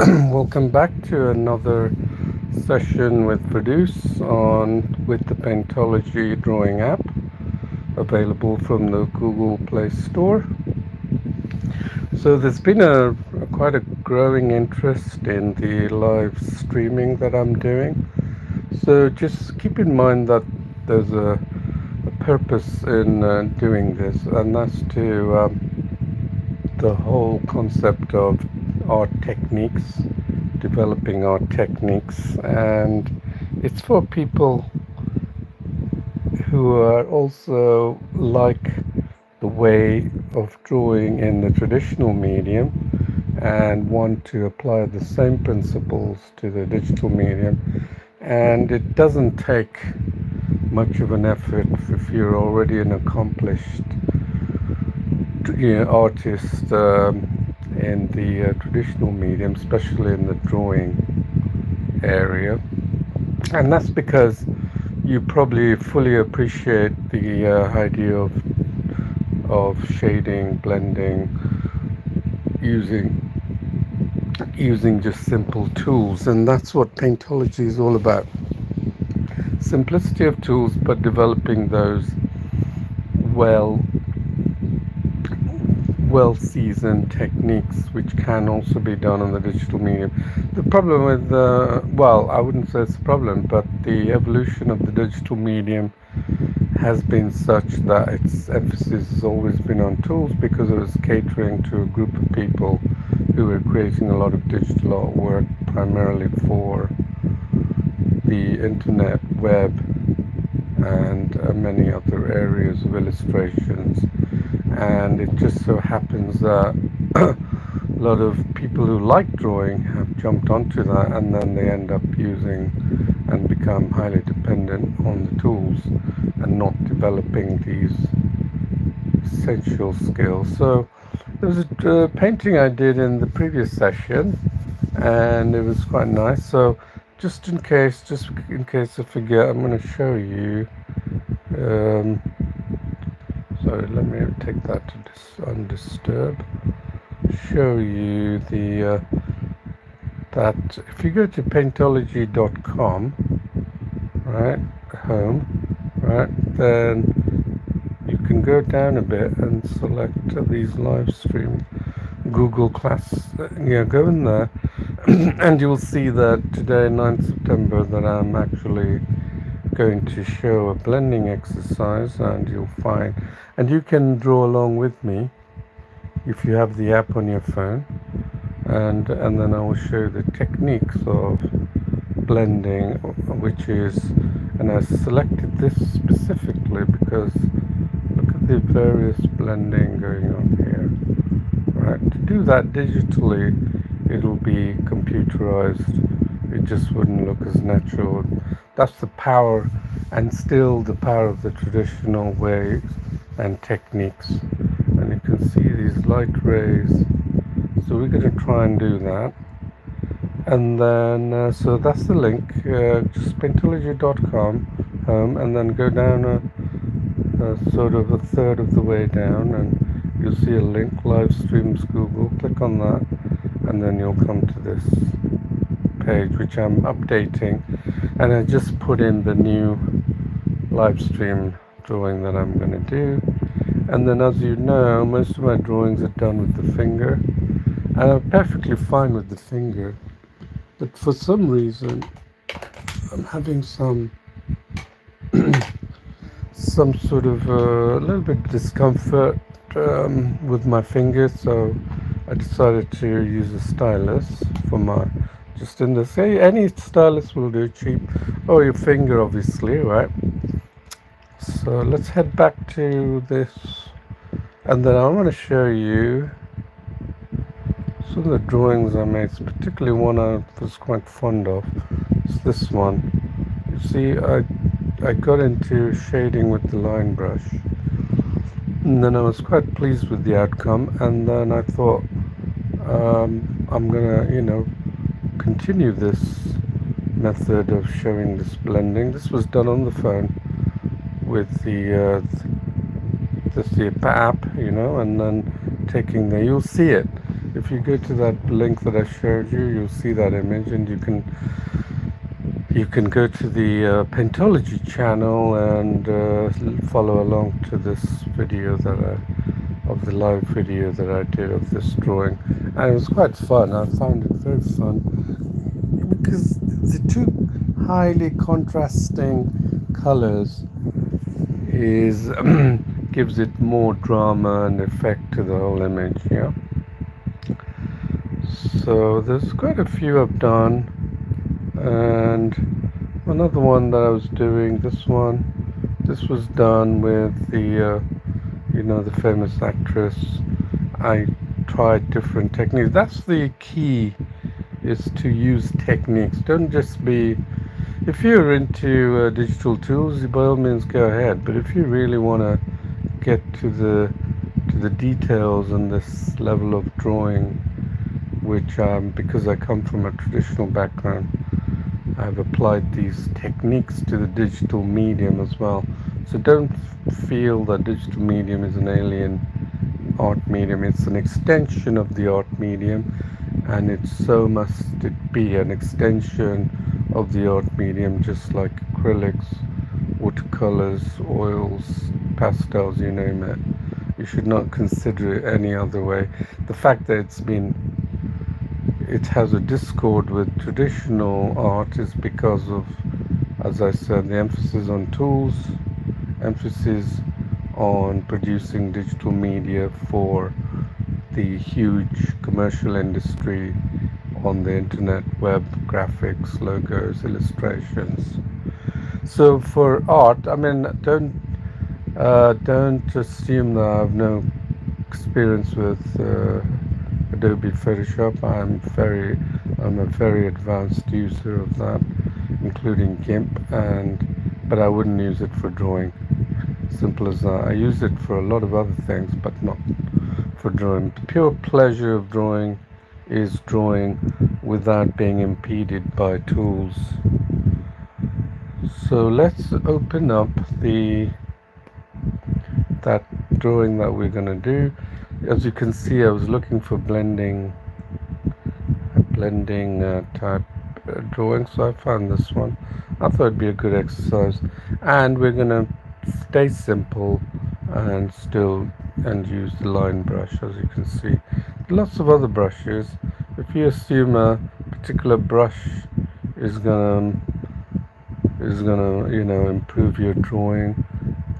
Welcome back to another session with Produce on with the Paintology drawing app available from the Google Play Store. So there's been a quite a growing interest in the live streaming that I'm doing. So just keep in mind that there's a purpose in doing this, and that's to the whole concept of art techniques, developing art techniques, and it's for people who are also like the way of drawing in the traditional medium and want to apply the same principles to the digital medium. And it doesn't take much of an effort if you're already an accomplished artist in the traditional medium, especially in the drawing area. And that's because you probably fully appreciate the idea of shading, blending, using just simple tools, and that's what Paintology is all about. Simplicity of tools, but developing those well seasoned techniques which can also be done on the digital medium. The problem with I wouldn't say it's a problem, but the evolution of the digital medium has been such that its emphasis has always been on tools because it was catering to a group of people who were creating a lot of digital artwork primarily for the internet, web, and many other areas of illustrations. And it just so happens that a lot of people who like drawing have jumped onto that, and then they end up using and become highly dependent on the tools and not developing these essential skills. So there was a painting I did in the previous session, and it was quite nice. So just in case I forget, I'm going to show you. Sorry, let me take that to undisturb. Show you the that if you go to paintology.com, right, home, right, then you can go down a bit and select these live stream Google Class. Go in there, and you'll see that today, 9th September, that I'm actually going to show a blending exercise, and you'll find, and you can draw along with me if you have the app on your phone, and then I will show the techniques of blending, which is, and I selected this specifically because look at the various blending going on here. Right, to do that digitally, it'll be computerized. It just wouldn't look as natural. That's the power, and still the power of the traditional ways and techniques. And you can see these light rays. So we're going to try and do that. And then, so that's the link, just paintology.com, and then go down sort of a third of the way down, and you'll see a link, live streams Google. Click on that, and then you'll come to this page which I'm updating, and I just put in the new live stream drawing that I'm going to do. And then, as you know, most of my drawings are done with the finger, and I'm perfectly fine with the finger, but for some reason I'm having some sort of a little bit of discomfort with my finger, so I decided to use a stylus for my, just in this, any stylus will do, cheap, or your finger obviously, right? So let's head back to this, and then I want to show you some of the drawings I made, particularly one I was quite fond of. It's this one. You see, I got into shading with the line brush, and then I was quite pleased with the outcome, and then I thought I'm gonna continue this method of showing this blending. This was done on the phone with the app, and then taking you'll see it. If you go to that link that I showed you, you'll see that image, and you can go to the Paintology channel and follow along to this video of the live video that I did of this drawing, and it was quite fun. I found it very fun because the two highly contrasting colors is gives it more drama and effect to the whole image. Yeah. So there's quite a few I've done, and another one that I was doing. This was done with the the famous actress. I tried different techniques. That's the key, is to use techniques. Don't just be, if you're into digital tools, by all means go ahead. But if you really want to get to the details and this level of drawing, which because I come from a traditional background, I've applied these techniques to the digital medium as well. So don't feel that digital medium is an alien art medium. It's an extension of the art medium, and so must it be an extension of the art medium, just like acrylics, watercolors, oils, pastels, you name it. You should not consider it any other way. The fact that it has a discord with traditional art is because of, as I said, the emphasis on tools, emphasis on producing digital media for the huge commercial industry on the internet, web, graphics, logos, illustrations. So for art, I mean, don't assume that I have no experience with Adobe Photoshop. I'm a very advanced user of that, including GIMP, but I wouldn't use it for drawing. Simple as that. I use it for a lot of other things, but not for drawing. The pure pleasure of drawing is drawing without being impeded by tools. So let's open up that drawing that we're going to do. As you can see, I was looking for blending type drawing, so I found this one. I thought it'd be a good exercise, and we're going to stay simple and use the line brush. As you can see, lots of other brushes. If you assume a particular brush is gonna improve your drawing,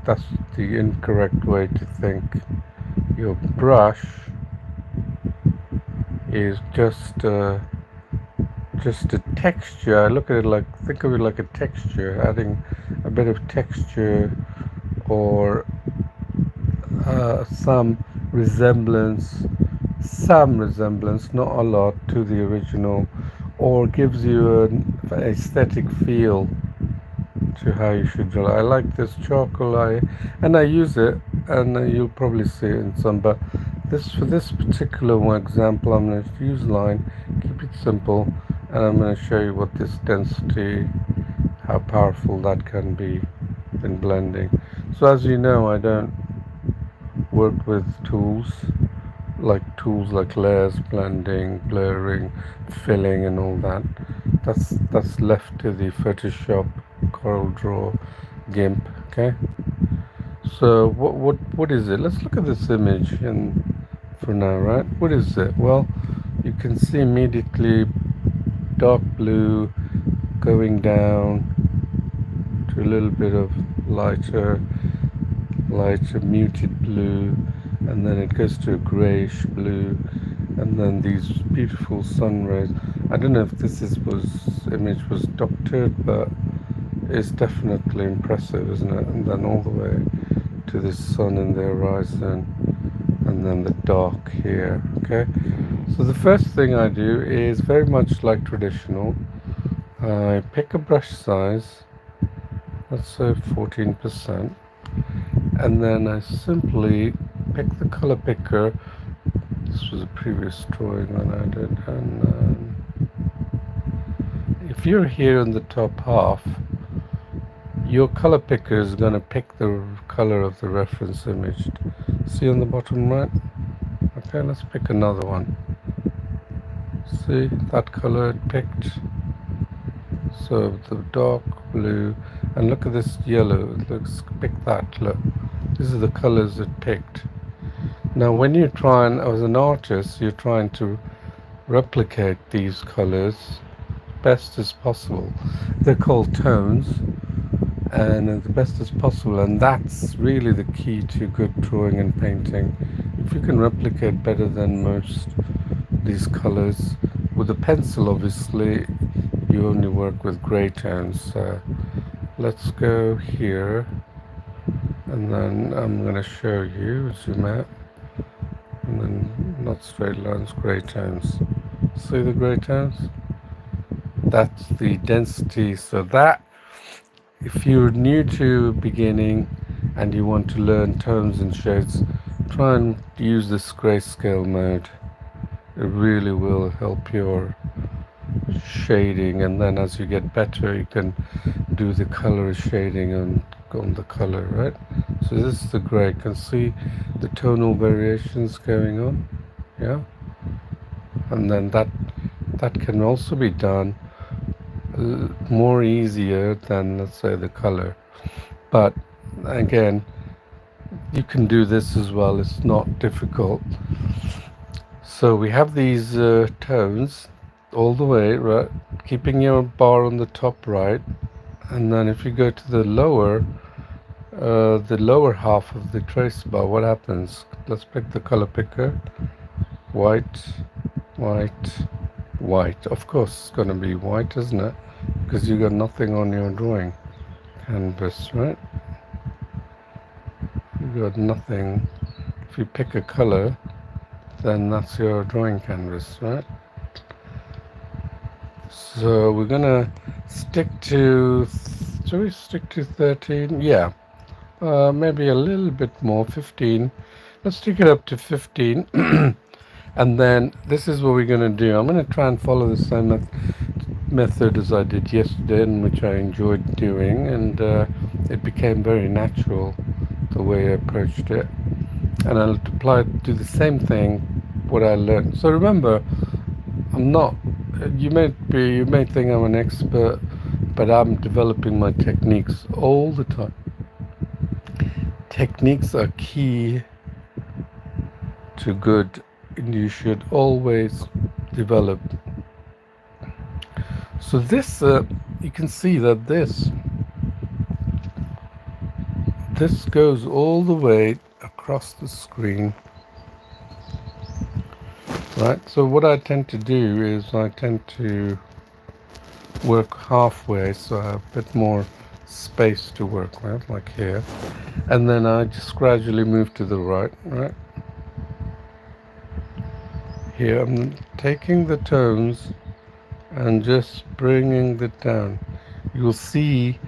that's the incorrect way to think. Your brush is just a texture. Think of it like a texture, adding a bit of texture or some resemblance, not a lot, to the original, or gives you an aesthetic feel to how you should draw. I like this charcoal and I use it, and you'll probably see it in some, but for this particular one example, I'm going to use line, keep it simple, and I'm going to show you what this density, how powerful that can be in blending. So as you know, I don't work with tools like layers, blending, blurring, filling, and all that. That's left to the Photoshop, CorelDRAW, GIMP. Okay. So what is it? Let's look at this image for now, right? What is it? Well, you can see immediately dark blue going down to a little bit of lighter muted blue, and then it goes to a grayish blue, and then these beautiful sun rays. I don't know if this image was doctored, but it's definitely impressive, isn't it? And then all the way to this sun in the horizon, and then the dark here. Okay, so the first thing I do is very much like traditional. I pick a brush size, let's say 14%, and then I simply pick the color picker. This was a previous drawing that I did, and if you're here in the top half, your color picker is going to pick the color of the reference image. See on the bottom right? Okay, let's pick another one. See that color it picked? So the dark blue, and look at this yellow. It looks, pick that, look. These are the colors it picked. Now when you try and, as an artist, you're trying to replicate these colors best as possible. They're called tones, and the best as possible, and that's really the key to good drawing and painting. If you can replicate better than most these colors, with a pencil obviously you only work with gray tones. Let's go here, and then I'm going to show you, zoom out, and then not straight lines, gray tones. See the gray tones? That's the density. So that, if you're new to beginning and you want to learn tones and shades, try and use this grayscale mode. It really will help your shading, and then as you get better you can do the color shading on the color, right? So this is the gray. You can see the tonal variations going on, yeah? And then that can also be done more easier than, let's say, the color. But again, you can do this as well. It's not difficult. So we have these tones all the way, right? Keeping your bar on the top right, and then if you go to the lower half of the trace bar, what happens? Let's pick the color picker. White, white, white. Of course it's going to be white, isn't it? Because you got nothing on your drawing canvas, right? You got nothing. If you pick a color, then that's your drawing canvas, right? So we're gonna stick to, shall we stick to 13? Yeah, maybe a little bit more, 15. Let's take it up to 15. And then this is what we're gonna do. I'm gonna try and follow the same method as I did yesterday, and which I enjoyed doing, and it became very natural the way I approached it. And I'll do the same thing, what I learned. So remember, I'm not, you may think I'm an expert, but I'm developing my techniques all the time. Techniques are key to good, and you should always develop. So this, you can see that this goes all the way across the screen. Right, so what I tend to do is I tend to work halfway, so I have a bit more space to work with, like here. And then I just gradually move to the right, right? Here I'm taking the tones and just bringing it down. You'll see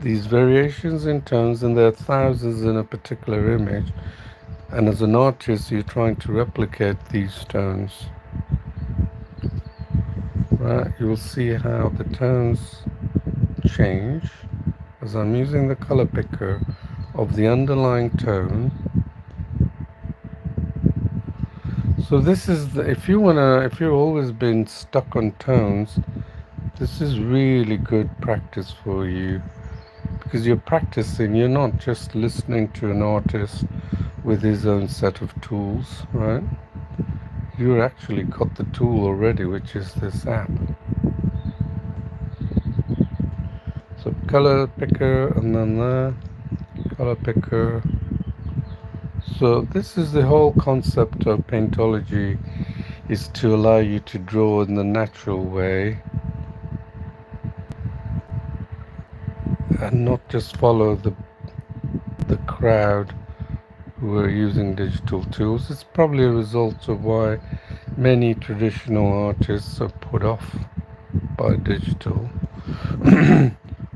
these variations in tones, and there are thousands in a particular image. And as an artist, you're trying to replicate these tones. Right, you'll see how the tones change as I'm using the color picker of the underlying tone. So this is if you've always been stuck on tones, this is really good practice for you, because you're practicing. You're not just listening to an artist with his own set of tools, right? You actually got the tool already, which is this app. So color picker, and then the color picker. So this is the whole concept of Paintology, is to allow you to draw in the natural way and not just follow the crowd who are using digital tools. It's probably a result of why many traditional artists are put off by digital.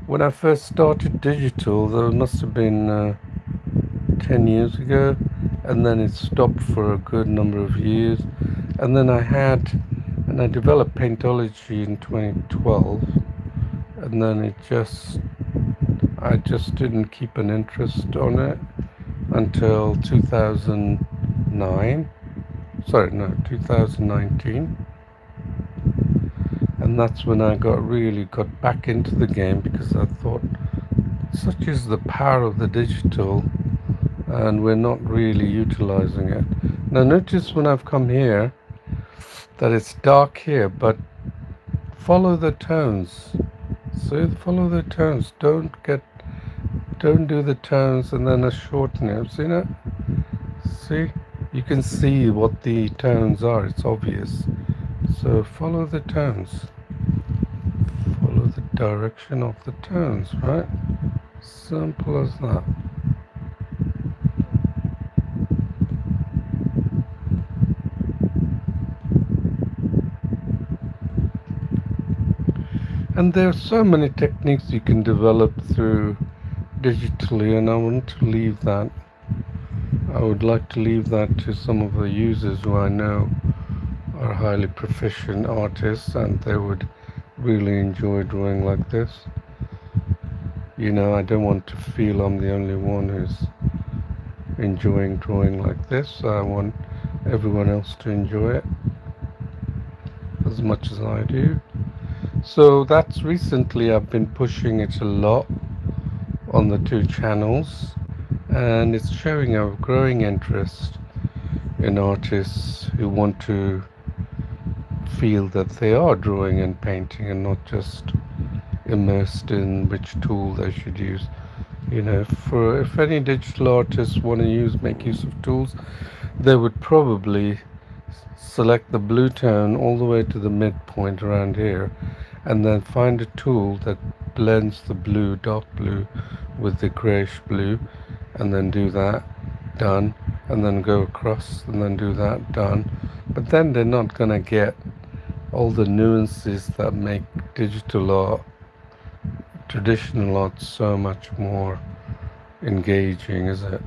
When I first started digital, there must have been 10 years ago, and then it stopped for a good number of years. And then I developed Paintology in 2012, and then I just didn't keep an interest on it until 2019. And that's when I really got back into the game, because I thought, such is the power of the digital, and we're not really utilizing it. Now notice when I've come here that it's dark here, but follow the tones. So follow the tones. Don't do the tones and then a shorten it. See that? See? You can see what the tones are. It's obvious. So follow the tones. Follow the direction of the tones, right? Simple as that. And there are so many techniques you can develop through digitally, and I want to leave that. I would like to leave that to some of the users who I know are highly proficient artists, and they would really enjoy drawing like this. You know, I don't want to feel I'm the only one who's enjoying drawing like this. I want everyone else to enjoy it as much as I do. So that's recently I've been pushing it a lot on the two channels, and it's showing a growing interest in artists who want to feel that they are drawing and painting and not just immersed in which tool they should use. You know, for if any digital artists want to make use of tools, they would probably select the blue tone all the way to the midpoint around here, and then find a tool that blends the blue, dark blue, with the grayish blue, and then do that, done, and then go across and then do that, done. But then they're not going to get all the nuances that make digital art, traditional art, so much more engaging, is it?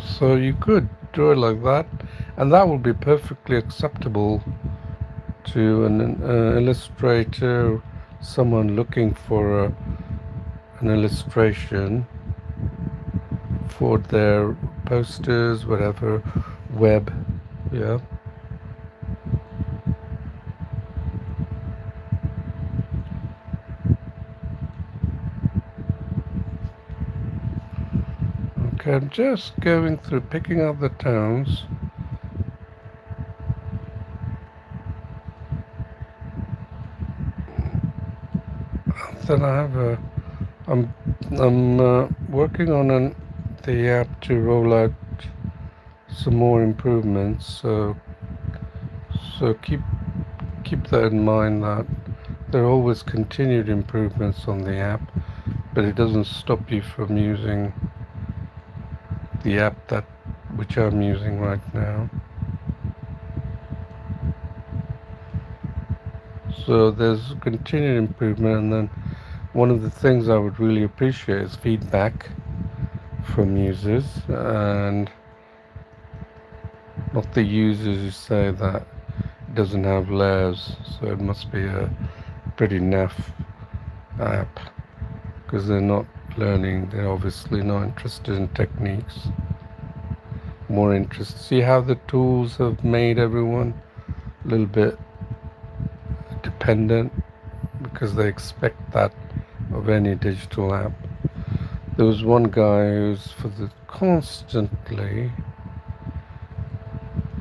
So you could do it like that, and that would be perfectly acceptable to an illustrator, someone looking for an illustration for their posters, whatever, web, yeah. Okay, I'm just going through, picking up the tones. Then I have I'm working on the app to roll out some more improvements. So keep that in mind, that there are always continued improvements on the app, but it doesn't stop you from using the app which I'm using right now. So there's continued improvement, and then one of the things I would really appreciate is feedback from users, and not the users who say that it doesn't have layers, so it must be a pretty naff app, because they're not learning, they're obviously not interested in techniques, more interested. See how the tools have made everyone a little bit dependent, because they expect that of any digital app. There was one guy who's constantly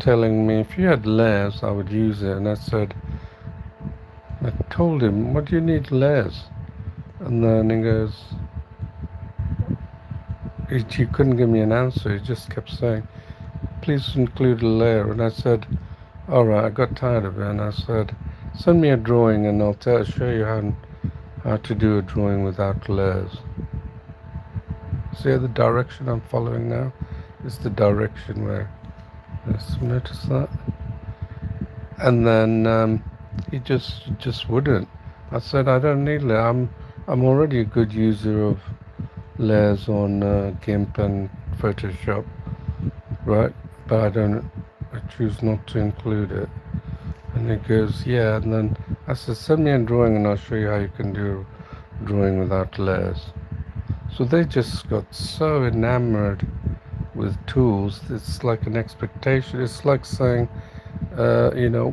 telling me, if you had layers I would use it, and I told him, what do you need layers? And then he goes, he couldn't give me an answer, he just kept saying, please include a layer. And I said, alright, I got tired of it, and I said, send me a drawing and I'll show you how to do a drawing without layers. See the direction I'm following now? It's the direction where, let's notice that. And then he just wouldn't. I said, I don't need layers. I'm already a good user of layers on GIMP and Photoshop, right? But I choose not to include it. And he goes, yeah. And then I said, send me a drawing and I'll show you how you can do a drawing without layers. So they just got so enamored with tools. It's like an expectation. It's like saying, you know,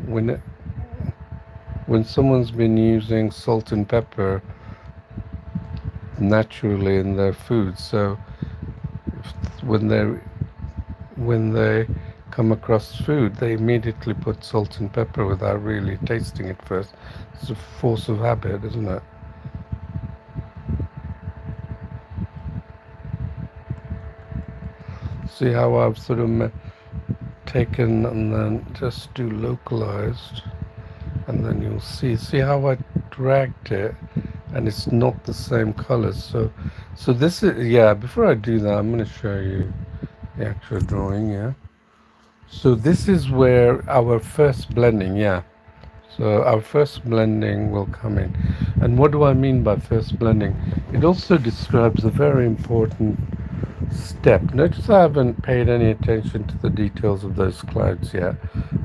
when someone's been using salt and pepper naturally in their food, so when they when they come across food, they immediately put salt and pepper without really tasting it first. It's a force of habit, isn't it? See how I've sort of taken and then just do localized, and then you'll see how I dragged it, and it's not the same color. So this is, yeah, before I do that, I'm going to show you the actual drawing. Yeah, so this is where our first blending, yeah, so our first blending will come in. And what do I mean by first blending? It also describes a very important step. Notice I haven't paid any attention to the details of those clouds yet.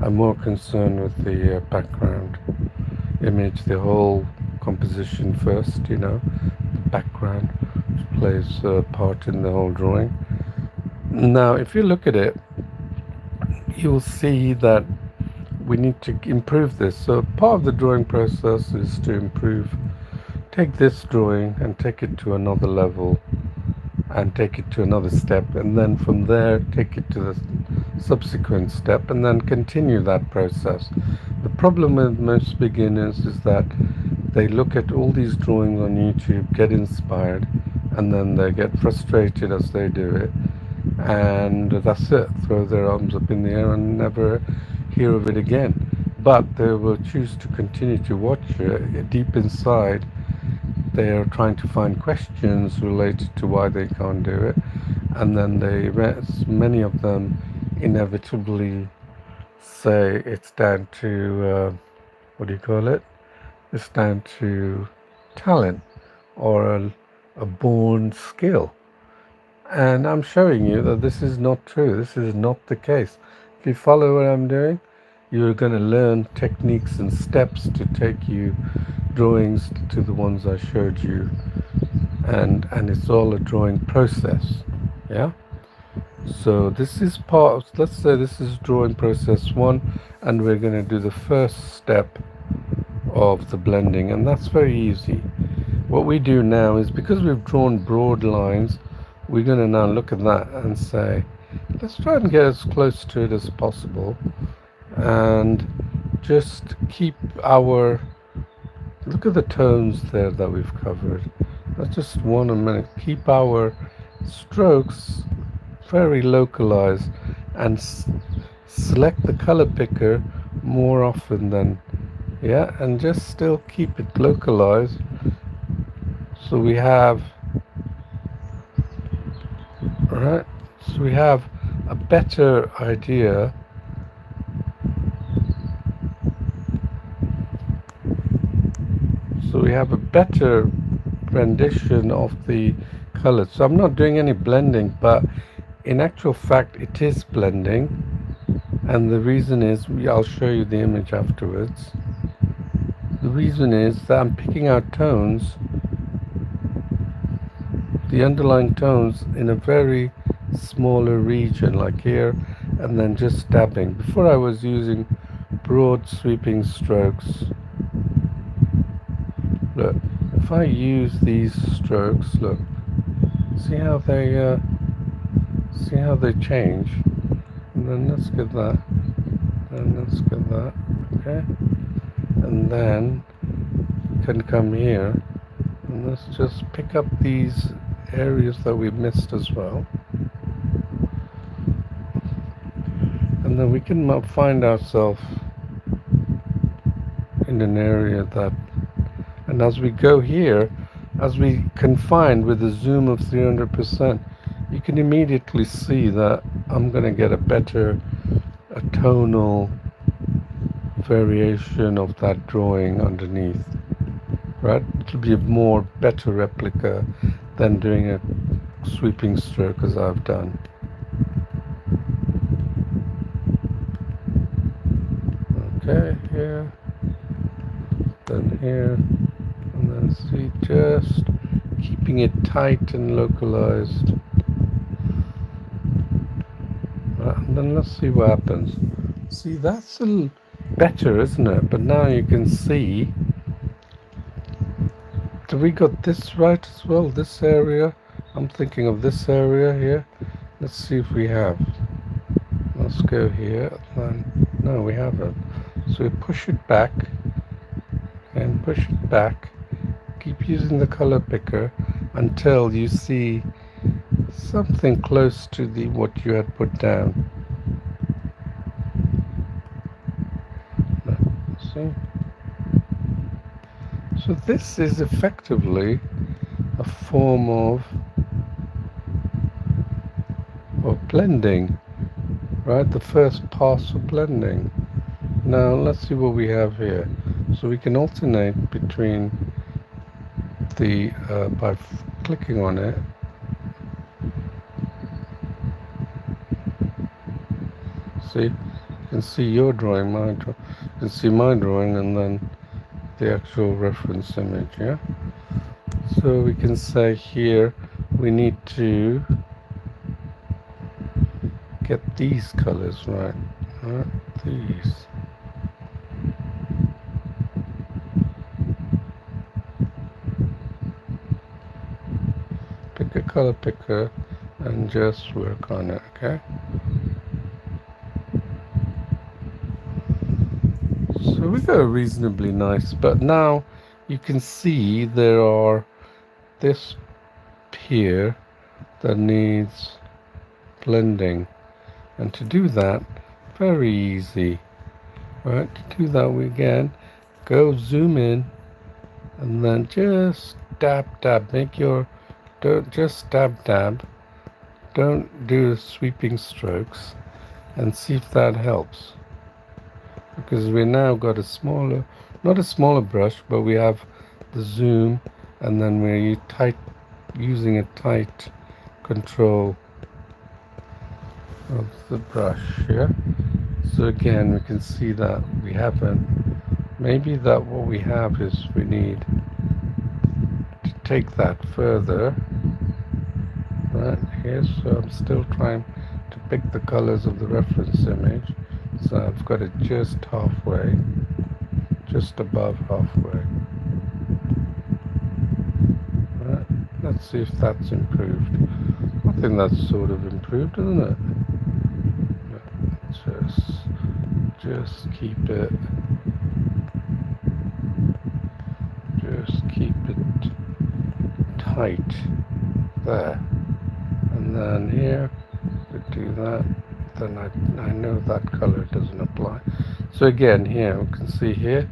I'm more concerned with the background image, the whole composition first, you know, the background plays a part in the whole drawing. Now, if you look at it, you'll see that we need to improve this. So part of the drawing process is to improve, take this drawing and take it to another level and take it to another step, and then from there take it to the subsequent step, and then continue that process. The problem with most beginners is that they look at all these drawings on YouTube, get inspired, and then they get frustrated as they do it, and that's it, throw their arms up in the air and never hear of it again. But they will choose to continue to watch it. Deep inside, they are trying to find questions related to why they can't do it, and then many of them inevitably say it's down to what do you call it? It's down to talent or a born skill. And I'm showing you that this is not true. This is not the case. If you follow what I'm doing, you're going to learn techniques and steps to take you drawings to the ones I showed you, and it's all a drawing process. Yeah, so this is part of, let's say this is drawing process 1, and we're going to do the first step of the blending, and that's very easy. What we do now is, because we've drawn broad lines, we're going to now look at that and say, let's try and get as close to it as possible, and just keep our, look at the tones there that we've covered. Let's just one a minute. Keep our strokes very localized, and select the color picker more often than, yeah, and just still keep it localized. So we have, right, so we have a better idea. So we have a better rendition of the colors. So I'm not doing any blending, but in actual fact it is blending, and the reason is, I'll show you the image afterwards. The reason is that I'm picking out tones, the underlying tones, in a very smaller region, like here, and then just dabbing. Before I was using broad sweeping strokes. Look, if I use these strokes, look, see how they change, and then let's get that, and let's get that, okay, and then can come here, and let's just pick up these areas that we missed as well, and then we can find ourselves in an area that, and as we go here, as we confine with a zoom of 300%, you can immediately see that I'm going to get a tonal variation of that drawing underneath, right? It'll be a more better replica than doing a sweeping stroke as I've done. Okay, here, then here, and then see, just keeping it tight and localized. then let's see what happens. See, that's a little better, isn't it? But now you can see, do we got this right as well? This area? I'm thinking of this area here. Let's see if we have. Let's go here. Then, no, we haven't. So we push it back and push it back. Keep using the color picker until you see something close to the what you had put down. See? So this is effectively a form of blending, right? The first pass of blending. Now let's see what we have here. So we can alternate between the by clicking on it. See, you can see your drawing, my you can see my drawing, and then the actual reference image. Yeah. So we can say here we need to get these colors right. These. Pick a color picker and just work on it, okay? So we got a reasonably nice, but now you can see there are this here that needs blending, and to do that, very easy, right? To do that, we again go zoom in and then just dab, make your, don't just dab, don't do sweeping strokes, and see if that helps. Because we now got a smaller, not a smaller brush, but we have the zoom, and then we're using a tight control of the brush here. So again, we can see that we haven't, maybe that what we have is we need to take that further, right here. So I'm still trying to pick the colors of the reference image. So I've got it just halfway, just above halfway. Right. Let's see if that's improved. I think that's sort of improved, isn't it? Just keep it, tight there, and then here we do that. Then I know that color doesn't apply. So again, here we can see here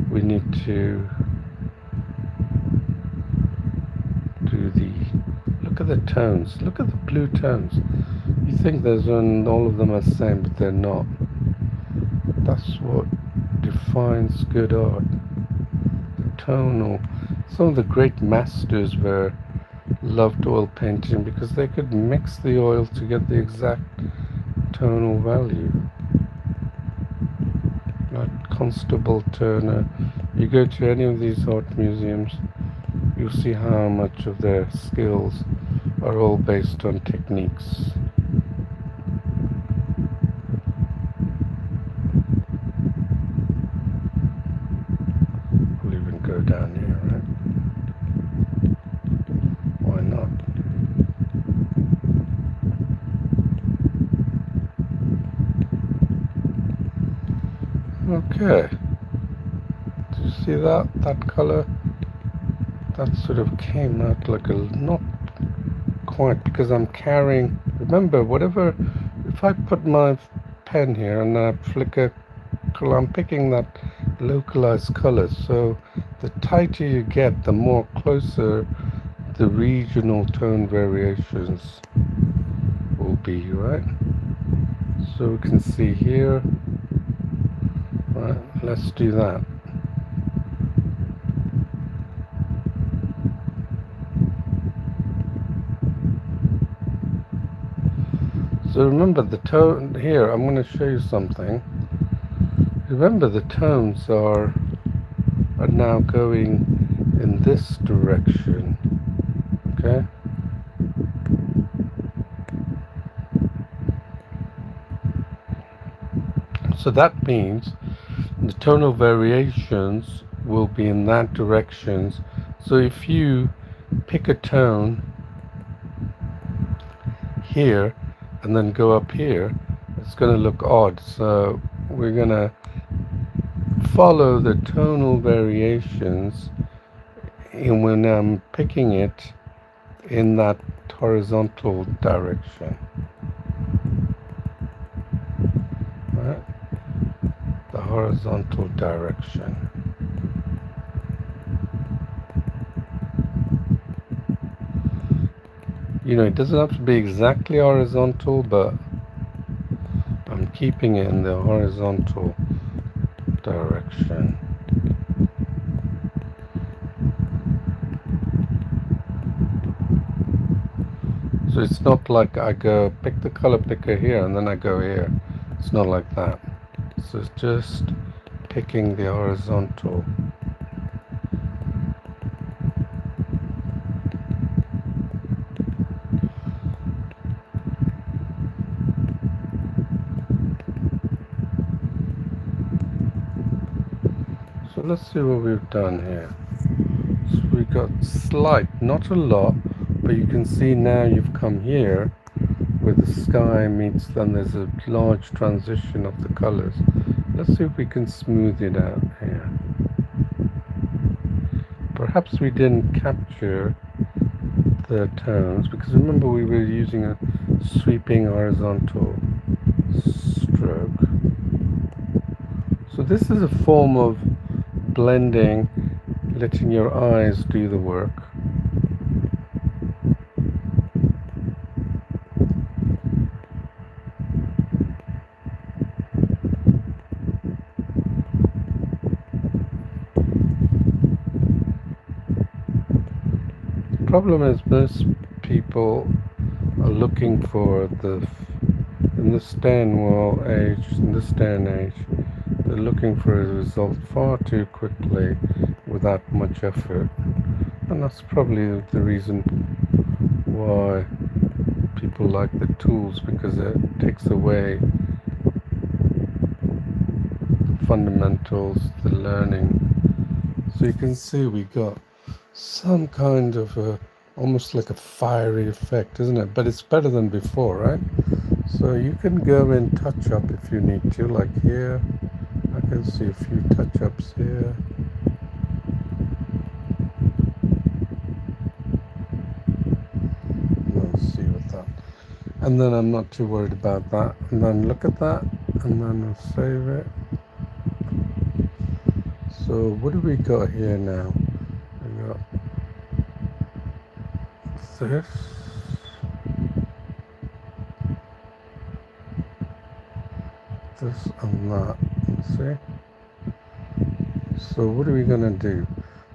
we need to do the, look at the tones, look at the blue tones. You think there's all of them are the same, but they're not. That's what defines good art. The tonal. Some of the great masters loved oil painting because they could mix the oil to get the exact tonal value. Like Constable Turner. You go to any of these art museums, you'll see how much of their skills are all based on techniques. We'll even go down here, right? Why not? Okay. Do you see that color? That sort of came out like a, not quite, because I'm carrying, remember, whatever, if I put my pen here and I flicker, I'm picking that localized color. So the tighter you get, the more closer the regional tone variations will be, right? So we can see here, right, let's do that. So remember the tone here, I'm going to show you something. Remember the tones are now going in this direction, okay? So that means the tonal variations will be in that directions. So if you pick a tone here and then go up here, it's going to look odd. So we're going to follow the tonal variations and when I'm picking it in that horizontal direction. Right? The horizontal direction. You know, it doesn't have to be exactly horizontal, but I'm keeping it in the horizontal direction. So it's not like I go pick the color picker here and then I go here. It's not like that. So it's just picking the horizontal. So let's see what we've done here. So we got slight, not a lot, but you can see now you've come here where the sky meets, then there's a large transition of the colors. Let's see if we can smooth it out here. Perhaps we didn't capture the tones because remember we were using a sweeping horizontal stroke. So this is a form of blending, letting your eyes do the work. The problem is most people are looking for in this day and age, they're looking for a result far too quickly without much effort. And that's probably the reason why people like the tools, because it takes away the fundamentals, the learning. So you can see we got some kind of almost like a fiery effect, isn't it? But it's better than before, right? So you can go in touch up if you need to, like here. I can see a few touch ups here. Let's see what that. And then I'm not too worried about that. And then look at that, and then I'll save it. So what do we got here now? We got this. This and that. See? So what are we going to do?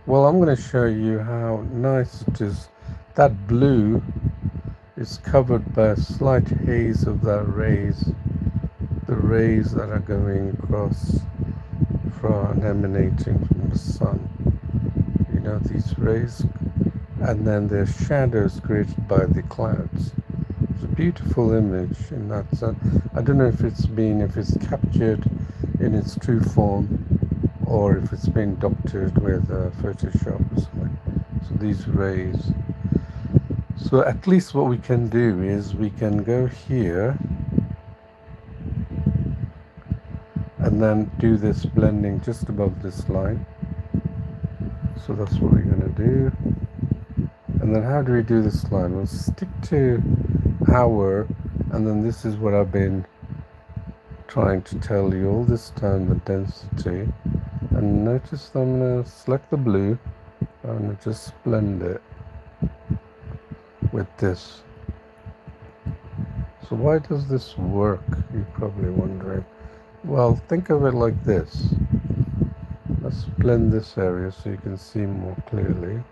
Well, I'm going to show you how nice it is. That blue is covered by a slight haze of that rays. The rays that are going across from emanating from the sun. You know, these rays. And then there's shadows created by the clouds. It's a beautiful image in that sense. I don't know if it's captured in its true form or if it's been doctored with Photoshop or something. So these rays. So at least what we can do is we can go here and then do this blending just above this line. So that's what we're going to do. And then how do we do this line? We'll stick to hour, and then this is what I've been trying to tell you all this time, the density. And notice I'm going to select the blue. I'm going to just blend it with this. So why does this work? You're probably wondering. Well, think of it like this. Let's blend this area so you can see more clearly.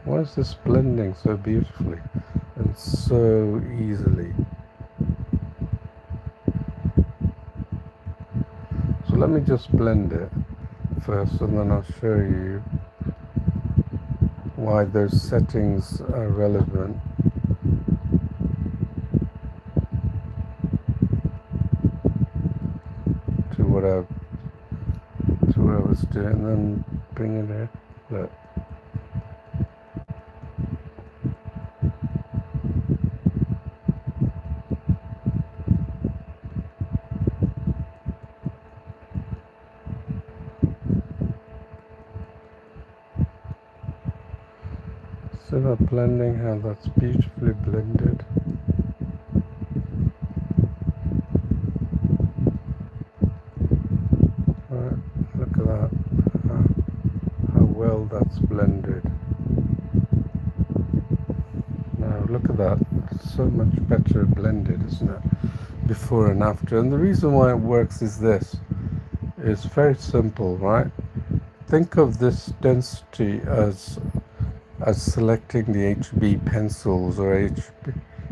Why is this blending so beautifully and so easily? So let me just blend it first and then I'll show you why those settings are relevant. to what I was doing, then bring it in. Look. See that blending, how that's beautifully blended. Right, look at that, how well that's blended. Now look at that, it's so much better blended, isn't it? Before and after. And the reason why it works is this. It's very simple, right? Think of this density as selecting the HB pencils or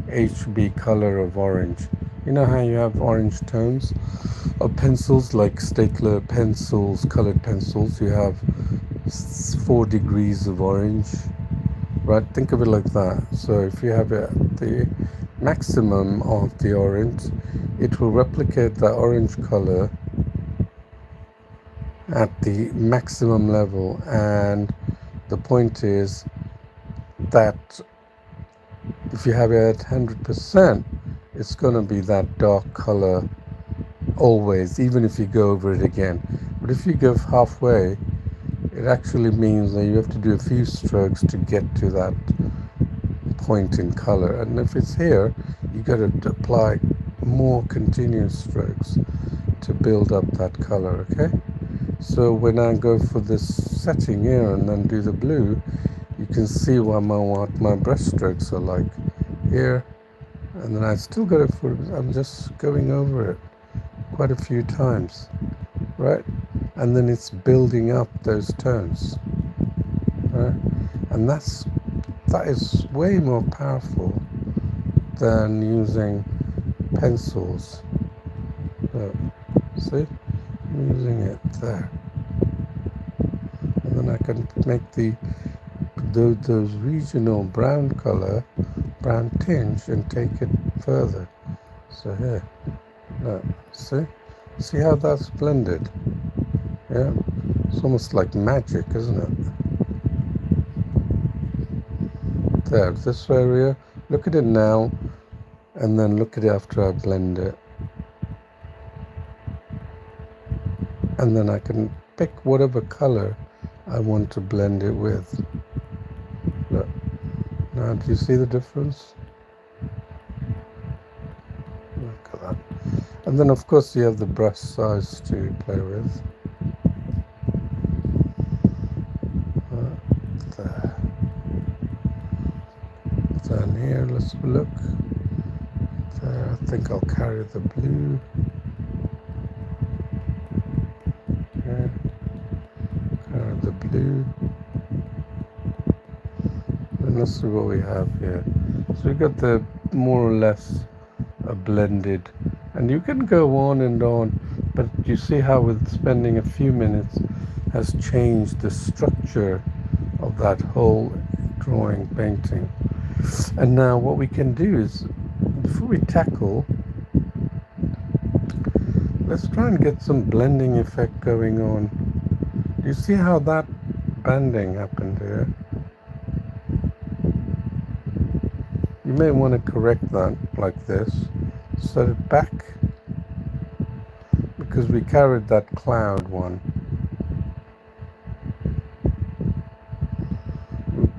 HB color of orange. You know how you have orange tones of pencils, like Staedtler pencils, colored pencils? You have 4 degrees of orange, right? Think of it like that. So if you have it at the maximum of the orange, it will replicate that orange color at the maximum level. And the point is that if you have it at 100%, it's going to be that dark color always, even if you go over it again. But if you go halfway, it actually means that you have to do a few strokes to get to that point in color. And if it's here, you got to apply more continuous strokes to build up that color, okay? So when I go for this setting here and then do the blue, you can see what my brush strokes are like here, and then I still got it for, I'm just going over it quite a few times, right? And then it's building up those tones, right? And that is way more powerful than using pencils. Look, see? I'm using it there. And then I can make those regional brown color, brown tinge, and take it further. So here, look, see how that's blended? Yeah, it's almost like magic, isn't it? There, this area, look at it now, and then look at it after I blend it. And then I can pick whatever color I want to blend it with. Look, now do you see the difference? Look at that. And then of course you have the brush size to play with. There. Down here, let's look. There, I think I'll carry the blue. Here. Carry the blue. And let's see what we have here. So we got the more or less a blended, and you can go on and on, but you see how with spending a few minutes has changed the structure of that whole drawing, painting. And now what we can do is, before we tackle, let's try and get some blending effect going on. Do you see how that banding happened here? You may want to correct that like this. Set it back, because we carried that cloud one.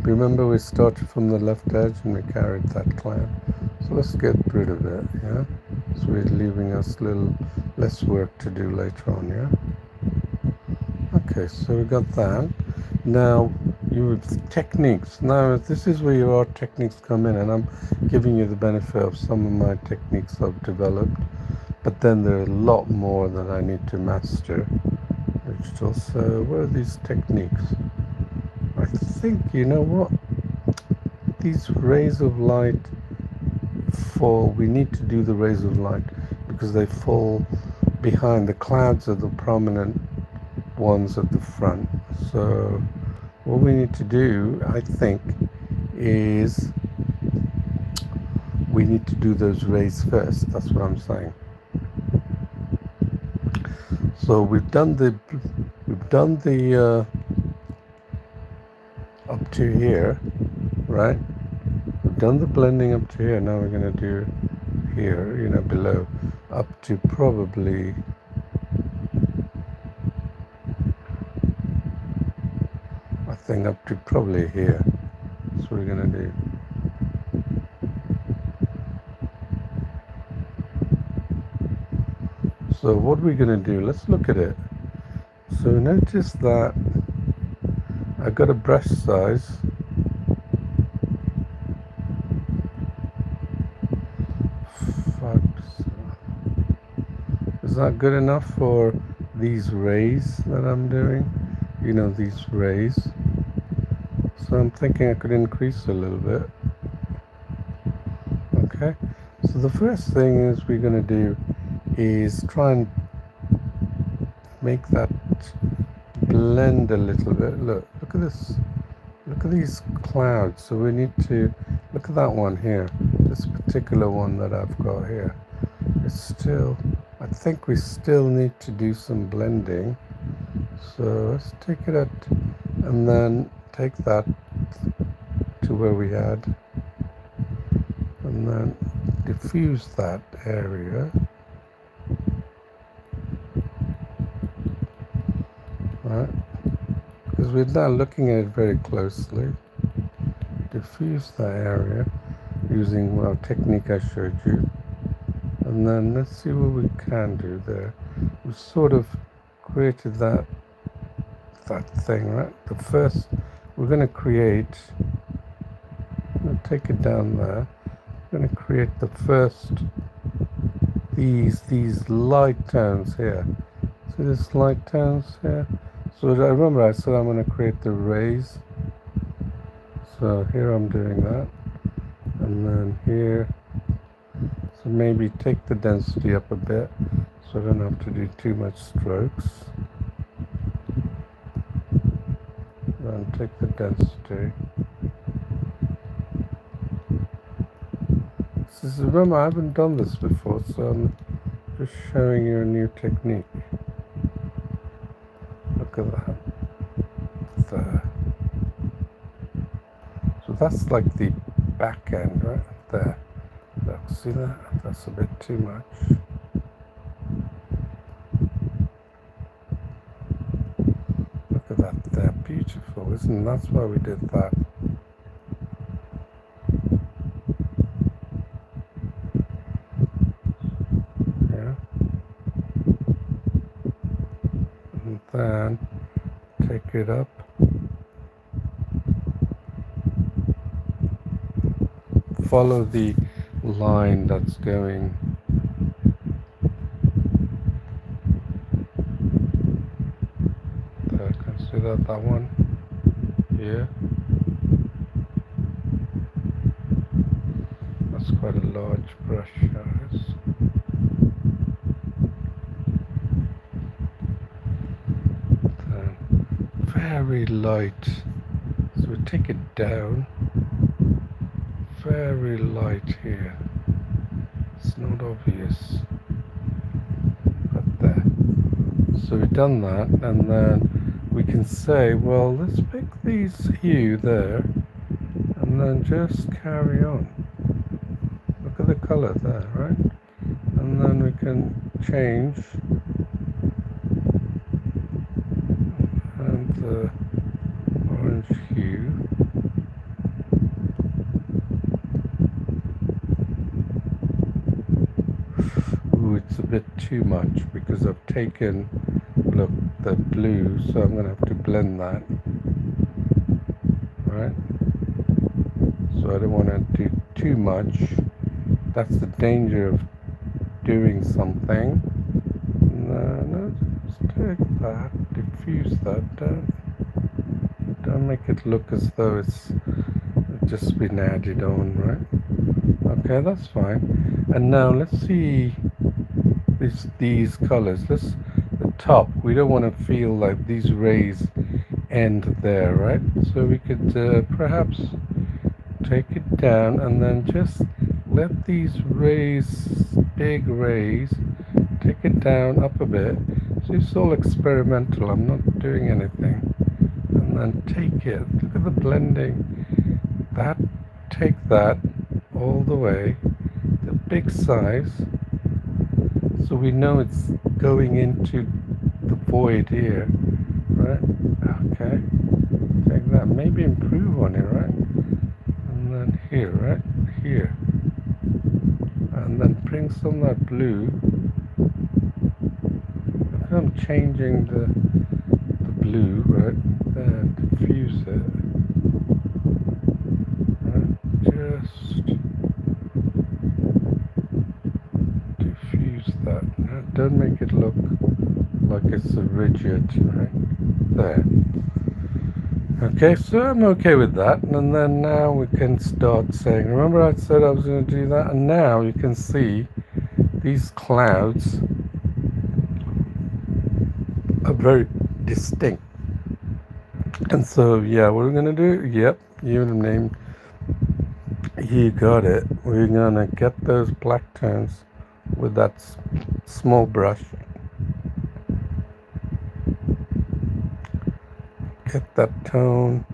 Remember, we started from the left edge and we carried that cloud. So let's get rid of it, yeah? So we're leaving us a little less work to do later on, yeah? Okay, so we got that. Now, techniques. Now, this is where your art techniques come in, and I'm giving you the benefit of some of my techniques I've developed, but then there are a lot more that I need to master. Digital. So, what are these techniques? I think, you know what? These rays of light fall. We need to do the rays of light because they fall behind. The clouds are the prominent ones at the front. So what we need to do, I think, is we need to do those rays first. That's what I'm saying. So we've done the up to here, right? We've done the blending up to here. Now we're going to do here, below, up to probably, I think up to probably here. That's what we're going to do. So what we're going to do, let's look at it. So notice that I got a brush size is that good enough for these rays that I'm doing? These rays. So I'm thinking I could increase a little bit. Okay. So the first thing is we're going to do is try and make that blend a little bit. Look at this. Look at these clouds. So we need to look at that one here. This particular one that I've got here. It's still, I think we still need to do some blending. So let's take it at, and then take that to where we had, and then diffuse that area. Right? Because we're now looking at it very closely. Diffuse that area using our technique I showed you. And then let's see what we can do there. We've sort of created that thing, right? The first, we're going to create, I'm going to take it down there. We're going to create the first, these light tones here. See this light tones here? So I remember I said I'm going to create the rays. So here I'm doing that. And then here, so maybe take the density up a bit so I don't have to do too much strokes. Then take the density. Remember, I haven't done this before, so I'm just showing you a new technique. Look at that. There. So that's like the back end, right? There. Look, see that? That's a bit too much. Look at that. They're beautiful, isn't it? That's why we did that. Yeah. And then take it up. Follow the line that's going there. Can you see that one here? That's quite a large brush size. Then very light. So we take it down. Very light here. It's not obvious. But there. So we've done that, and then we can say, well, let's pick these hue there, and then just carry on. Look at the color there, right? And then we can change and the orange hue. It's a bit too much because I've taken, look, the blue, so I'm going to have to blend that, right? So I don't want to do too much. That's the danger of doing something. No, just take that, diffuse that, don't make it look as though it's just been added on, right? Okay, that's fine. And now let's see these colors. The top, we don't want to feel like these rays end there, right? So we could perhaps take it down and then just let these rays, big rays, take it down up a bit. So it's all experimental, I'm not doing anything. And then take it, look at the blending. That, take that all the way, the big size, so we know it's going into the void here, right? Okay, take that, maybe improve on it, right? And then here, right? Here. And then bring some of that blue. Look how I'm changing the blue, right? Then diffuse it. Right? Just diffuse that. Right? Don't make it look like it's a rigid, right? There. Okay, so I'm okay with that, and then now we can start saying, remember I said I was going to do that, and now you can see these clouds are very distinct. And so, yeah, what we're going to do, yep, you named, you got it. We're going to get those black tones with that small brush. Get that tone.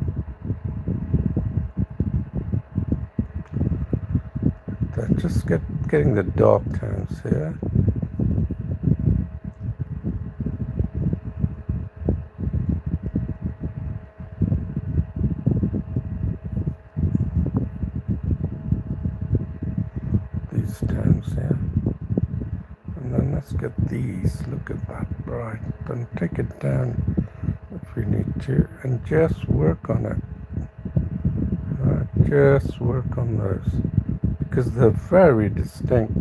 Just getting the dark tones here. These tones here. And then let's get these. Look at that, right? Then take it down if we need to, and just work on it. Just work on those, because they're very distinct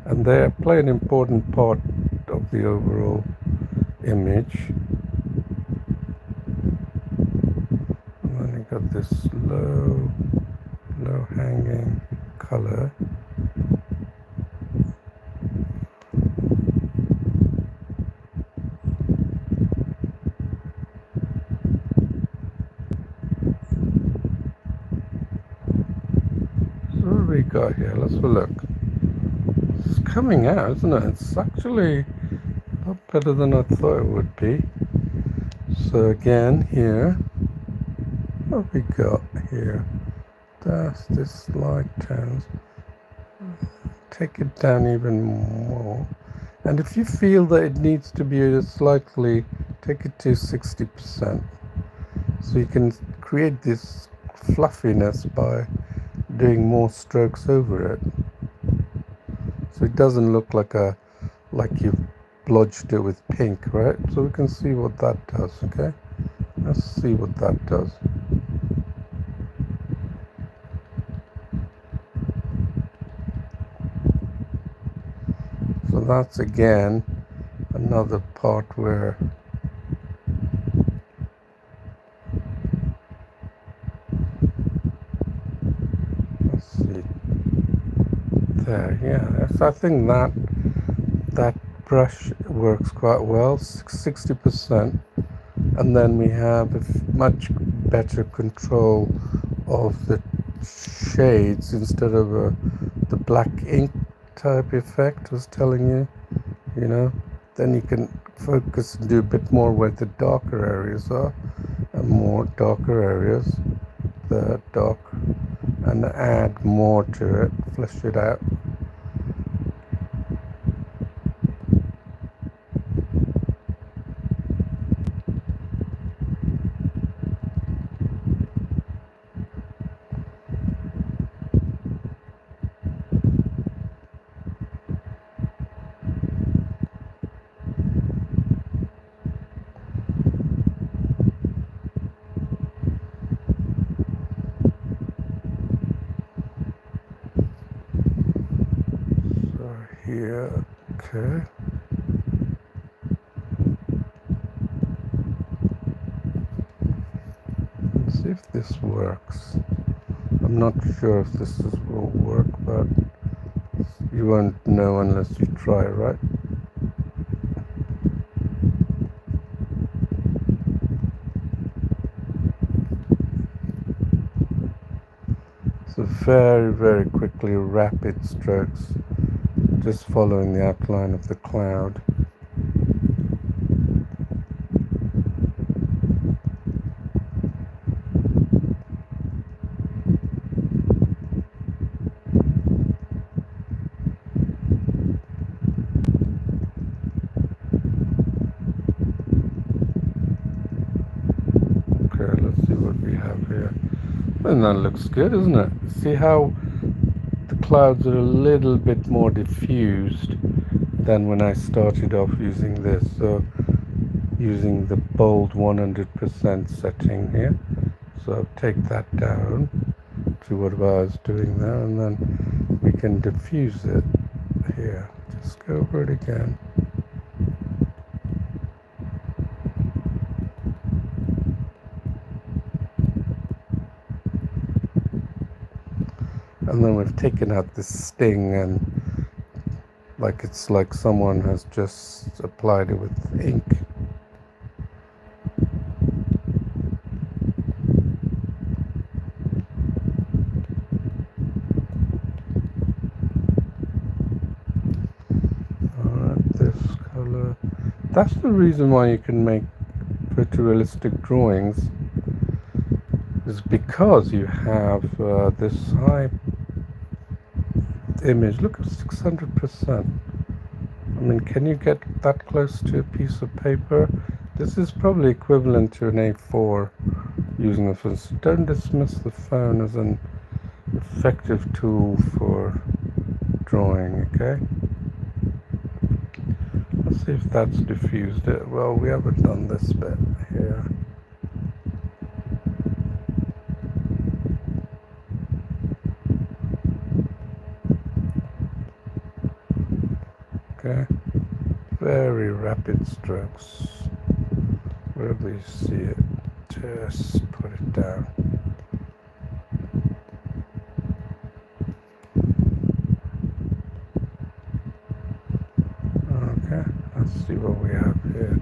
and they play an important part of the overall image. And then you got this low hanging color. So what do we got here? Let's have a look. It's coming out, isn't it? It's actually a lot better than I thought it would be. So again here, what have we got here? That's this light tones. Take it down even more. And if you feel that it needs to be slightly, take it to 60%. So you can create this fluffiness by doing more strokes over it. So it doesn't look like you've blotched it with pink, right? So we can see what that does, okay? Let's see what that does. So that's again another part where let's see there, yeah. I think that brush works quite well, 60%, and then we have a much better control of the shades instead of the black ink type effect I was telling you, you know. Then you can focus and do a bit more where the darker areas are, and more darker areas, the dark, and add more to it, flesh it out. Here, okay. Let's see if this works. I'm not sure if this will work, but you won't know unless you try, right? So very, very quickly, rapid strokes just following the outline of the cloud. Okay, let's see what we have here. And that looks good, isn't it? See how the clouds are a little bit more diffused than when I started off using this. So using the bold 100% setting here. So I'll take that down to what I was doing there, and then we can diffuse it here. Just go over it again. And then we've taken out this sting, and like it's like someone has just applied it with ink. Alright, this color. That's the reason why you can make photorealistic drawings, is because you have this high image. Look at 600%. I mean, can you get that close to a piece of paper? This is probably equivalent to an A4 using the phone. So don't dismiss the phone as an effective tool for drawing, okay? Let's see if that's diffused it. Well, we haven't done this bit here. Okay, very rapid strokes. Wherever you see it, just put it down. Okay, let's see what we have here.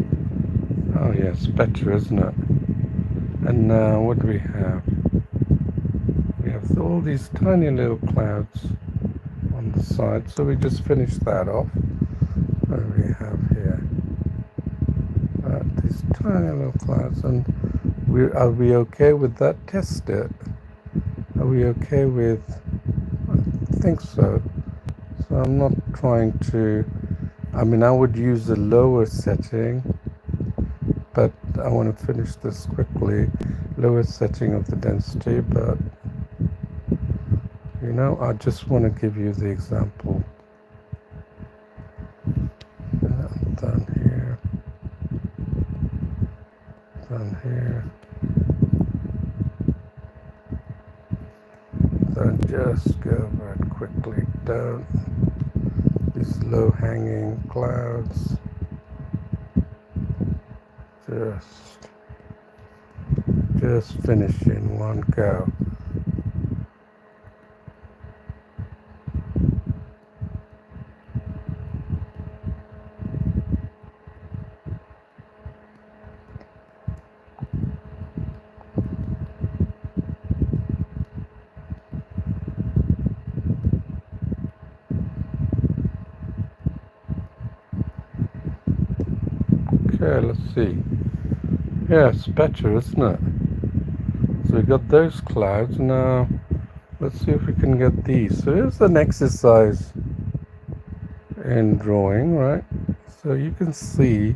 Oh yeah, it's better, isn't it? And now what do we have? We have all these tiny little clouds on the side, so we just finished that off. What do we have here? These tiny little clouds, and are we okay with that? Test it. Are we okay with? I think so. So I'm not trying to. I mean, I would use the lower setting, but I want to finish this quickly. Lower setting of the density, but you know, I just want to give you the example. Down here, down here, then just go over it quickly. Don't these low-hanging clouds. Just finish in one go. Okay, let's see. Yeah, it's better, isn't it? So we got those clouds. Now let's see if we can get these. So here's an exercise in drawing, right? So you can see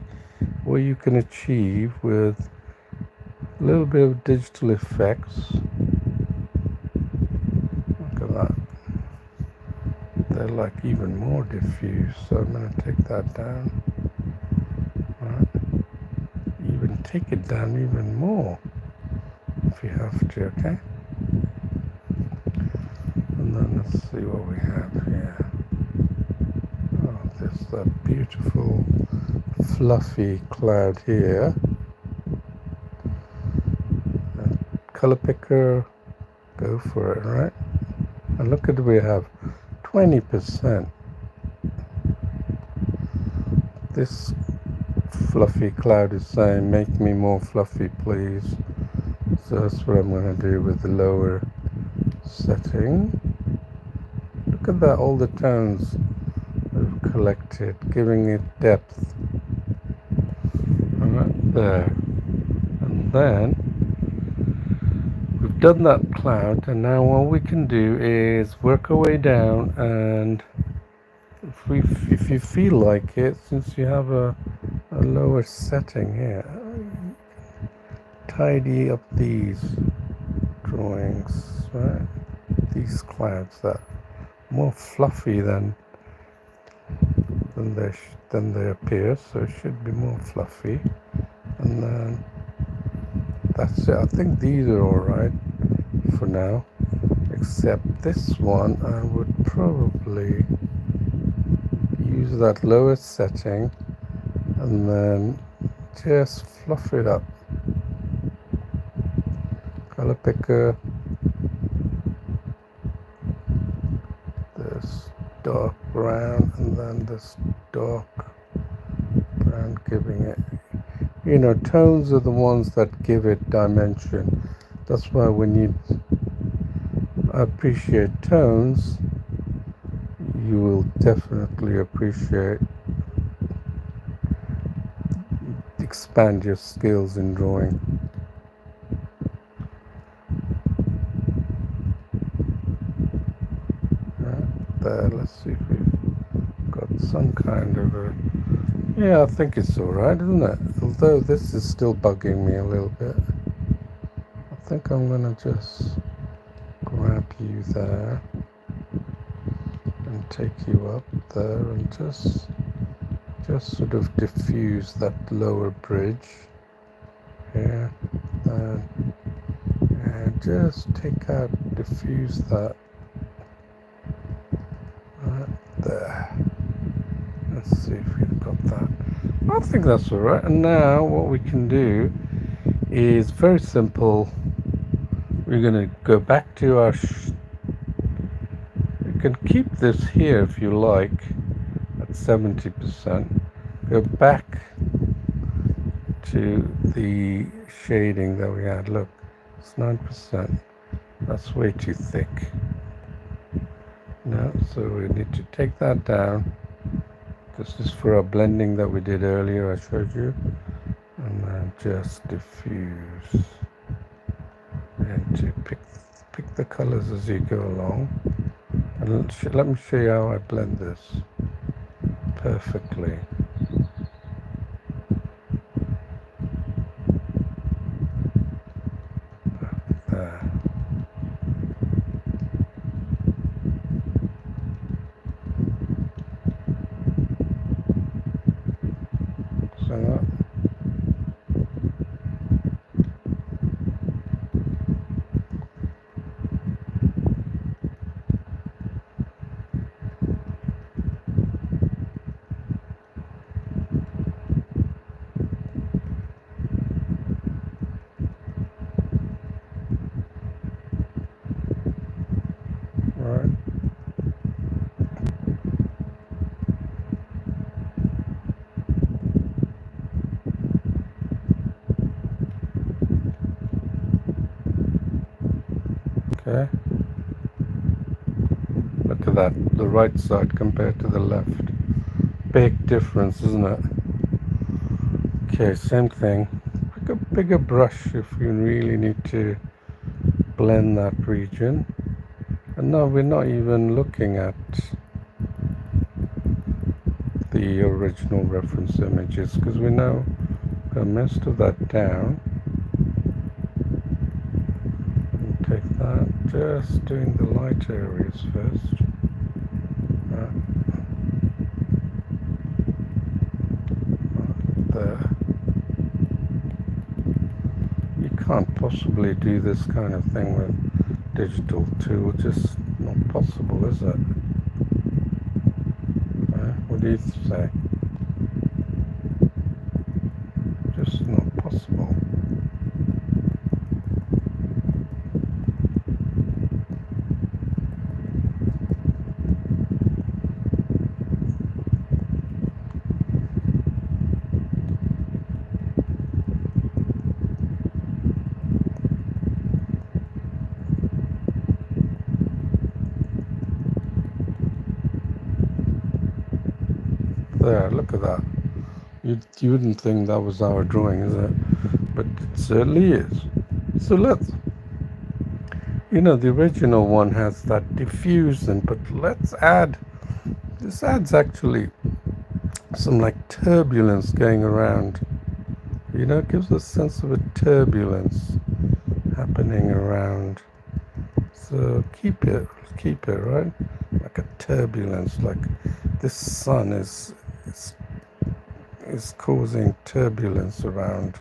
what you can achieve with a little bit of digital effects. Look at that. They're like even more diffuse. So I'm going to take that down. Right. Even take it down even more if you have to, okay? And then let's see what we have here. Oh, there's that beautiful fluffy cloud here. And color picker, go for it, right? And look at we have 20%. This fluffy cloud is saying, make me more fluffy, please. So that's what I'm going to do with the lower setting. Look at that, all the tones are collect it, giving it depth. Right there. And then we've done that cloud, and now what we can do is work our way down, and if you feel like it, since you have a lower setting here, tidy up these drawings, right? These clouds that are more fluffy than they appear, so it should be more fluffy. And then that's it. I think these are all right for now, except this one I would probably use that lower setting and then just fluff it up. Color picker, this dark brown, and then this dark brown, giving it, you know, tones are the ones that give it dimension. That's why when you appreciate tones, you will definitely expand your skills in drawing. Right there, let's see if we've got some kind of a, yeah, I think it's alright, isn't it? Although this is still bugging me a little bit. I think I'm gonna just grab you there and take you up there and just sort of diffuse that lower bridge here, and just diffuse that right there. Let's see if we've got that. I think that's all right. And now what we can do is very simple. We're going to go back to our you can keep this here if you like at 70%. Go back to the shading that we had. Look, it's 9%. That's way too thick. No, so we need to take that down. This is for our blending that we did earlier, I showed you. And then just diffuse. And to pick the colors as you go along. And let me show you how I blend this perfectly. There. So that. Right. Okay. Look at that, the right side compared to the left. Big difference, isn't it? Okay, same thing. Pick a bigger brush if you really need to blend that region. And now we're not even looking at the original reference images because we know got most of that down. And take that, just doing the light areas first. There. You can't possibly do this kind of thing with digital tool, just not possible, is it? What do you say? Just not possible. there. Look at that. You wouldn't think that was our drawing, is it? But it certainly is. So let's, the original one has that diffusion, but let's add, this adds actually some like turbulence going around. It gives a sense of a turbulence happening around. So keep it, right? Like a turbulence, like this sun is causing turbulence around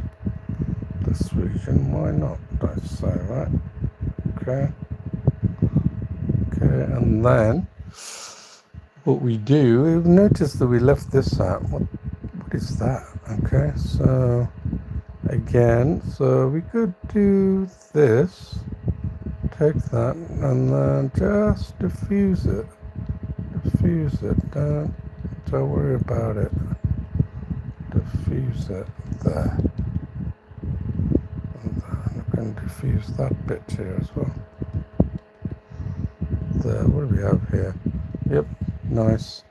this region. Why not, I say, right? Okay, and then what we do, notice that we left this out. What is that? Okay, so again, so we could do this, take that, and then just diffuse it. Don't worry about it. Diffuse it there. And then we can diffuse that bit here as well. There, what do we have here? Yep, nice.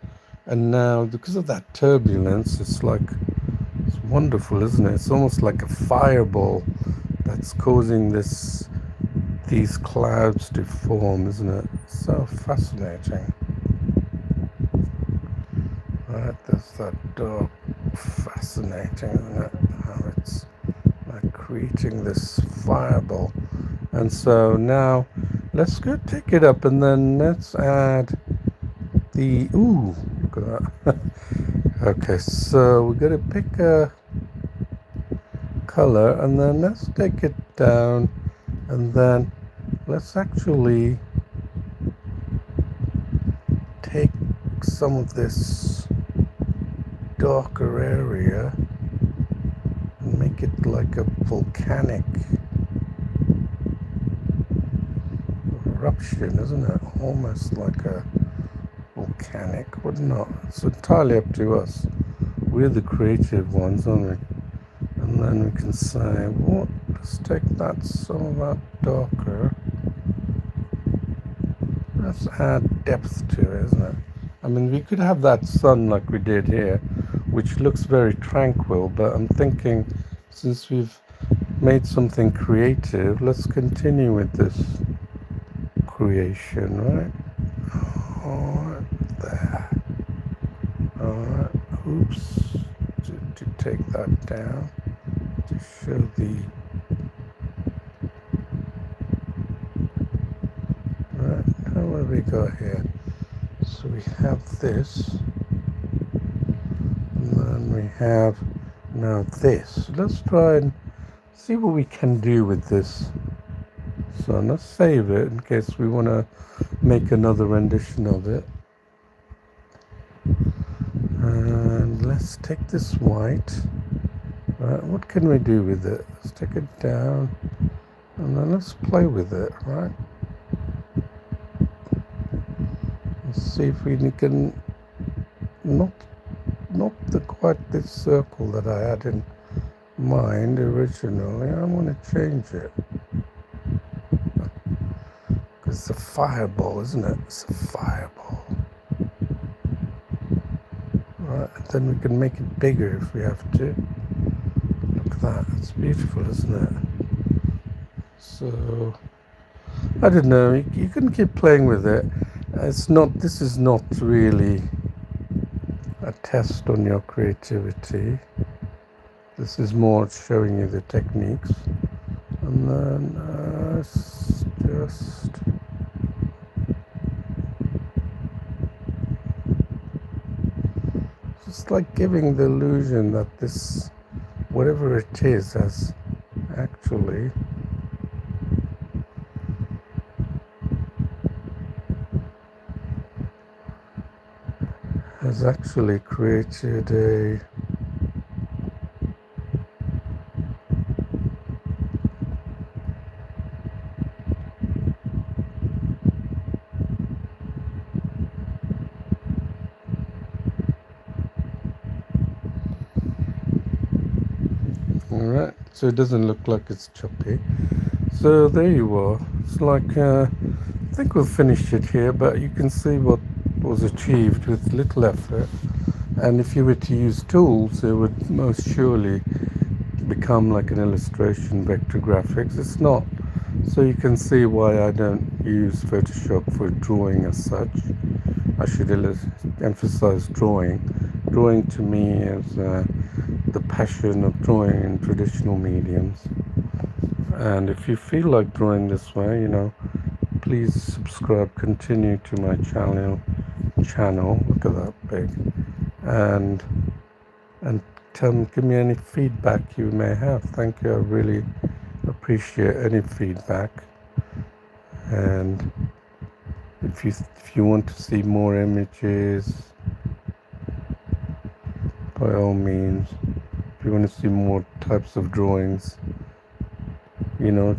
And now, because of that turbulence, it's wonderful, isn't it? It's almost like a fireball that's causing these clouds to form, isn't it? So fascinating. Right, there's that dark, fascinating, isn't it? How it's like creating this fireball. And so now let's go take it up and then let's add the, ooh, look at that. Okay, so we're going to pick a color and then let's take it down and then let's actually take some of this darker area and make it like a volcanic eruption, isn't it? Almost like a volcanic, but not. It's entirely up to us. We're the creative ones, aren't we? And then we can say, what? Let's take some of that darker. Let's add depth to it, isn't it? I mean, we could have that sun like we did here, which looks very tranquil, but I'm thinking since we've made something creative, let's continue with this creation, right? Alright, there. Alright, oops, to take that down, to show the, right, now what have we got here? So we have this, and then we have now this. Let's try and see what we can do with this. So let's save it in case we want to make another rendition of it. And let's take this white. Right, what can we do with it? Let's take it down and then let's play with it, right? Let's see if we can not quite this circle that I had in mind originally. I want to change it. It's a fireball, isn't it? It's a fireball. Right, and then we can make it bigger if we have to. Look at that, it's beautiful, isn't it? So, I don't know, you can keep playing with it. This is not really a test on your creativity. This is more showing you the techniques. And then, just like giving the illusion that this, whatever it is, has actually created a Alright, so it doesn't look like it's choppy. So there you are. It's like, I think we'll finish it here, but you can see what was achieved with little effort. And if you were to use tools, it would most surely become like an illustration vector graphics. It's not. So you can see why I don't use Photoshop for drawing as such. I should emphasize drawing. Drawing to me is the passion of drawing in traditional mediums. And if you feel like drawing this way, please subscribe, continue to my channel. Look at that big. And give me any feedback you may have. Thank you. I really appreciate any feedback. And if you want to see more images, by all means. If you want to see more types of drawings,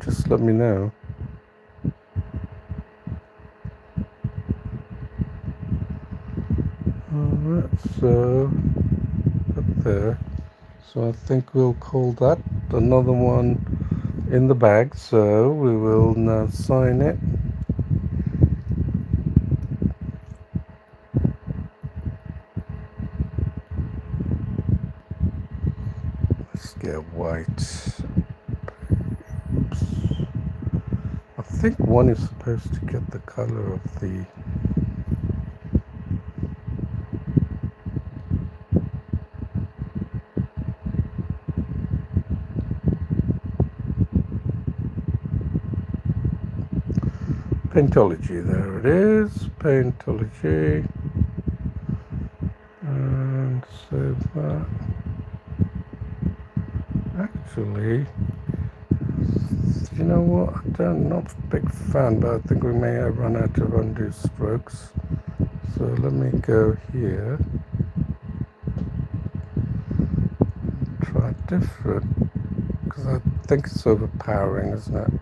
just let me know. Alright, so up there. So I think we'll call that another one in the bag. So we will now sign it. Let's get white. Oops. I think one is supposed to get the color of the Paintology. There it is, Paintology. And save that. Actually, you know what? I'm not a big fan, but I think we may have run out of undo strokes. So let me go here. Try different, because I think it's overpowering, isn't it?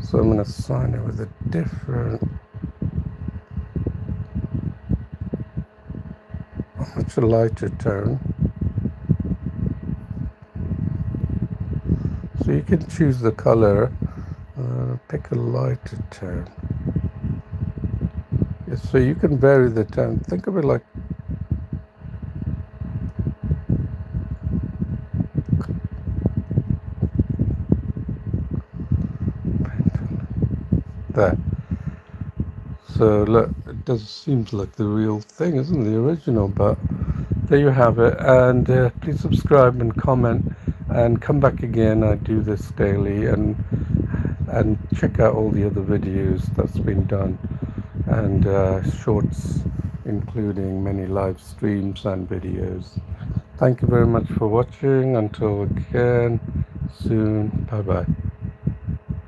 So I'm going to sign it with a different, much lighter tone. So you can choose the color, pick a lighter tone. Yeah, so you can vary the tone. Think of it like that. So look, it does seems like the real thing, isn't it? The original, but there you have it. And please subscribe and comment and come back again. I do this daily, and check out all the other videos that's been done, and shorts, including many live streams and videos. Thank you very much for watching. Until again soon. Bye bye.